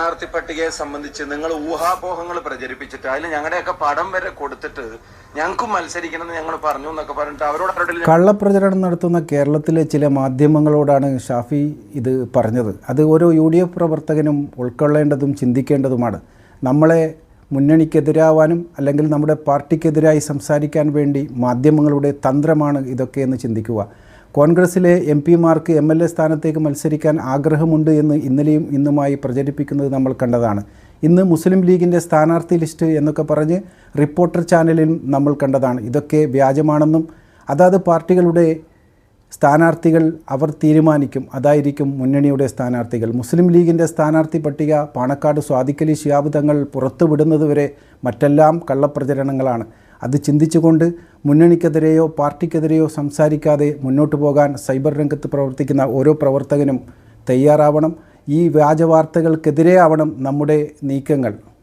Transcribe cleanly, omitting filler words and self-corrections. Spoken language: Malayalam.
സ്ഥാനാർത്ഥി പട്ടികയെ സംബന്ധിച്ച് നിങ്ങൾ ഊഹാപോഹങ്ങൾ പ്രചരിപ്പിച്ചിട്ട് അതിൽ ഞങ്ങളുടെയൊക്കെ പടം വരെ കൊടുത്തിട്ട് ഞങ്ങൾക്കും മത്സരിക്കണമെന്ന് ഞങ്ങൾ പറഞ്ഞു എന്നൊക്കെ പറഞ്ഞിട്ട് അവരോട് കള്ളപ്രചരണം നടത്തുന്ന കേരളത്തിലെ ചില മാധ്യമങ്ങളോടാണ് ഷാഫി ഇത് പറഞ്ഞത്. അത് ഓരോ UDF പ്രവർത്തകനും ഉൾക്കൊള്ളേണ്ടതും ചിന്തിക്കേണ്ടതുമാണ്. നമ്മളെ മുന്നണിക്കെതിരാവാനും അല്ലെങ്കിൽ നമ്മുടെ പാർട്ടിക്കെതിരായി സംസാരിക്കാൻ വേണ്ടി മാധ്യമങ്ങളുടെ തന്ത്രമാണ് ഇതൊക്കെയെന്ന് ചിന്തിക്കുക. കോൺഗ്രസിലെ MP-മാർക്ക് MLA സ്ഥാനത്തേക്ക് മത്സരിക്കാൻ ആഗ്രഹമുണ്ട് എന്ന് ഇന്നലെയും ഇന്നുമായി പ്രചരിപ്പിക്കുന്നത് നമ്മൾ കണ്ടതാണ്. ഇന്ന് മുസ്ലിം ലീഗിൻ്റെ സ്ഥാനാർത്ഥി ലിസ്റ്റ് എന്നൊക്കെ പറഞ്ഞ് റിപ്പോർട്ടർ ചാനലിൽ നമ്മൾ കണ്ടതാണ്. ഇതൊക്കെ വ്യാജമാണെന്നും അതാത് പാർട്ടികളുടെ സ്ഥാനാർത്ഥികൾ അവർ തീരുമാനിക്കും, അതായിരിക്കും മുന്നണിയുടെ സ്ഥാനാർത്ഥികൾ. മുസ്ലിം ലീഗിൻ്റെ സ്ഥാനാർത്ഥി പട്ടിക പാണക്കാട് സ്വാദിഖലി ശിഹാബ് തങ്ങൾ പുറത്തുവിടുന്നതുവരെ മറ്റെല്ലാം കള്ളപ്രചരണങ്ങളാണ്. അത് ചിന്തിച്ചുകൊണ്ട് മുന്നണിക്കെതിരെയോ പാർട്ടിക്കെതിരെയോ സംസാരിക്കാതെ മുന്നോട്ട് പോകാൻ സൈബർ രംഗത്ത് പ്രവർത്തിക്കുന്ന ഓരോ പ്രവർത്തകനും തയ്യാറാവണം. ഈ വ്യാജവാർത്തകൾക്കെതിരെ ആവണം നമ്മുടെ നീക്കങ്ങൾ.